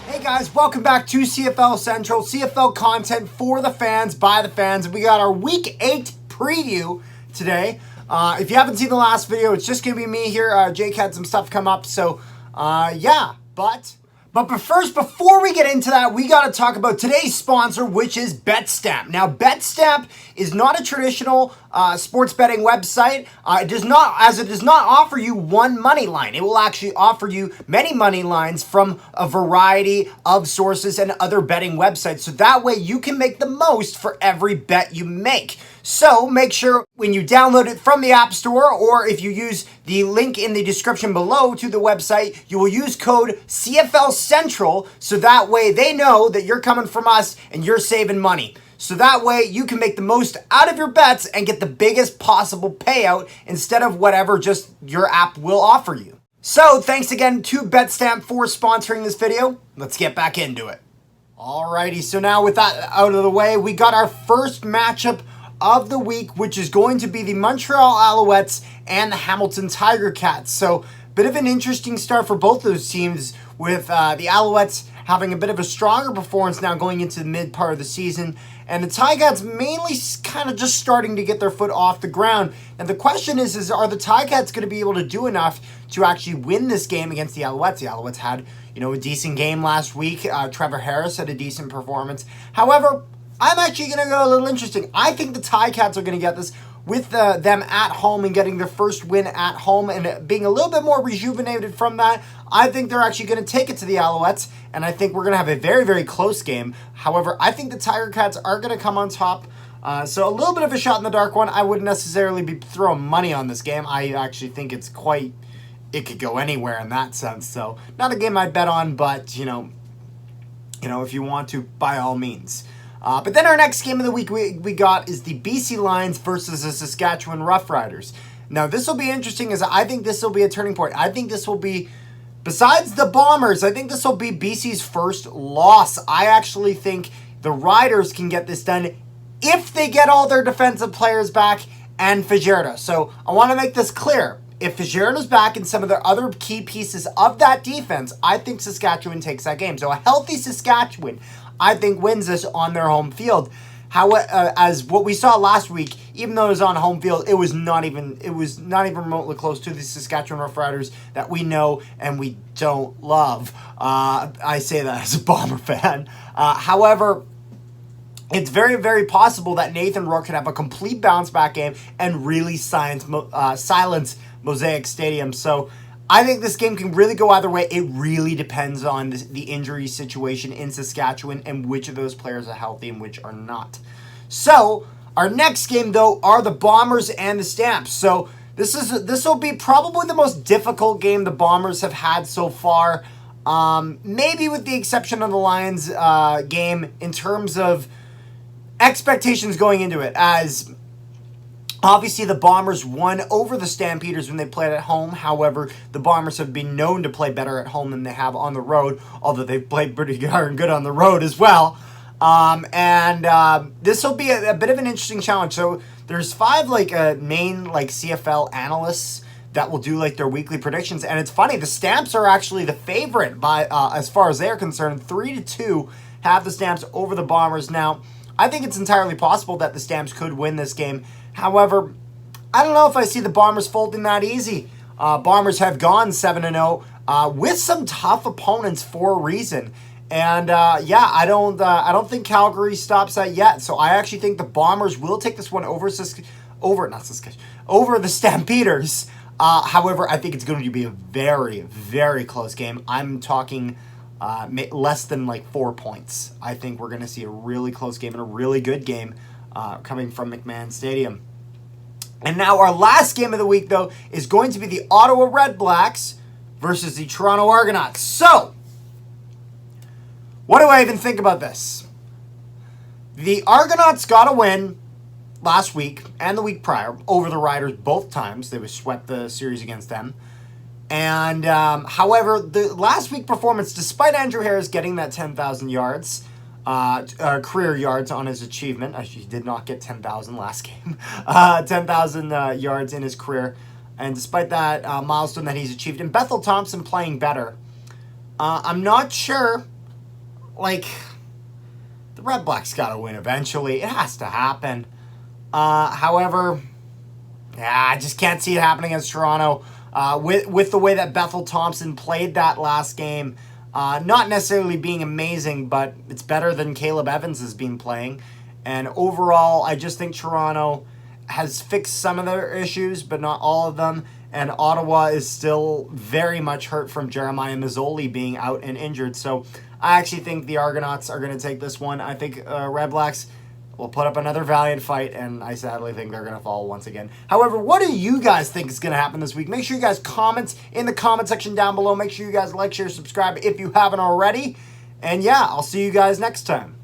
Hey guys, welcome back to CFL Central, CFL content for the fans, by the fans. We got our Week 8 preview today. If you haven't seen the last video, it's just going to be me here. Jake had some stuff come up, so yeah, But first, before we get into that, we got to talk about today's sponsor, which is BetStamp. Now, BetStamp is not a traditional sports betting website. It does not offer you one money line. It will actually offer you many money lines from a variety of sources and other betting websites. So that way you can make the most for every bet you make. So make sure when you download it from the App Store, or if you use the link in the description below to the website, you will use code CFL Central, so that way they know that you're coming from us and you're saving money. So that way you can make the most out of your bets and get the biggest possible payout instead of whatever just your app will offer you. So thanks again to BetStamp for sponsoring this video. Let's get back into it. Alrighty, so now with that out of the way, we got our first matchup of the week, which is going to be the Montreal Alouettes and the Hamilton Tiger Cats. So, bit of an interesting start for both those teams, with the Alouettes having a bit of a stronger performance now going into the mid part of the season, and the Ticats mainly kind of just starting to get their foot off the ground. And the question is are the Ticats going to be able to do enough to actually win this game against the Alouettes? The Alouettes had, a decent game last week. Trevor Harris had a decent performance. However, I'm actually going to go a little interesting. I think the Ticats are going to get this with them at home and getting their first win at home and being a little bit more rejuvenated from that. I think they're actually going to take it to the Alouettes, and I think we're going to have a very, very close game. However, I think the Tiger Cats are going to come on top. So a little bit of a shot in the dark one. I wouldn't necessarily be throwing money on this game. I actually think it could go anywhere in that sense. So not a game I'd bet on, but, if you want to, by all means. But then our next game of the week we got is the BC Lions versus the Saskatchewan Roughriders. Now, this will be interesting, as I think this will be a turning point. I think this will be, besides the Bombers, I think this will be BC's first loss. I actually think the Riders can get this done if they get all their defensive players back and Fajardo. So I want to make this clear. If Fajardo's back and some of the other key pieces of that defense, I think Saskatchewan takes that game. So a healthy Saskatchewan, I think, wins this on their home field. As what we saw last week, even though it was on home field, it was not even remotely close to the Saskatchewan Roughriders that we know and we don't love. I say that as a Bomber fan. However, it's very, very possible that Nathan Rourke could have a complete bounce back game and really silence Mosaic Stadium. So I think this game can really go either way. It really depends on the injury situation in Saskatchewan and which of those players are healthy and which are not. So our next game, though, are the Bombers and the Stamps. So this will be probably the most difficult game the Bombers have had so far, maybe with the exception of the Lions game in terms of expectations going into it, as obviously the Bombers won over the Stampeders when they played at home. However, the Bombers have been known to play better at home than they have on the road, although they've played pretty darn good on the road as well. This will be a bit of an interesting challenge. So there's 5 main CFL analysts that will do their weekly predictions, and it's funny, the Stamps are actually the favorite by as far as they're concerned. 3-2 have the Stamps over the Bombers. Now, I think it's entirely possible that the Stamps could win this game. However, I don't know if I see the Bombers folding that easy. Bombers have gone 7-0 with some tough opponents for a reason. And I don't think Calgary stops that yet. So I actually think the Bombers will take this one over the Stampeders. However, I think it's going to be a very, very close game. I'm talking less than 4 points. I think we're going to see a really close game and a really good game coming from McMahon Stadium. And now our last game of the week, though, is going to be the Ottawa Red Blacks versus the Toronto Argonauts. So, what do I even think about this? The Argonauts got a win last week and the week prior over the Riders both times. They swept the series against them. And, however, the last week performance, despite Andrew Harris getting that 10,000 yards, career yards on his achievement. Actually, he did not get 10,000 last game. 10,000 yards in his career. And despite that milestone that he's achieved, and Bethel Thompson playing better, I'm not sure, like, the Red Blacks got to win eventually. It has to happen. However, yeah, I just can't see it happening against Toronto. With the way that Bethel Thompson played that last game, not necessarily being amazing, but it's better than Caleb Evans has been playing. And overall, I just think Toronto has fixed some of their issues, but not all of them. And Ottawa is still very much hurt from Jeremiah Mazzoli being out and injured. So I actually think the Argonauts are going to take this one. I think Red Blacks will put up another valiant fight, and I sadly think they're going to fall once again. However, what do you guys think is going to happen this week? Make sure you guys comment in the comment section down below. Make sure you guys like, share, subscribe if you haven't already. And yeah, I'll see you guys next time.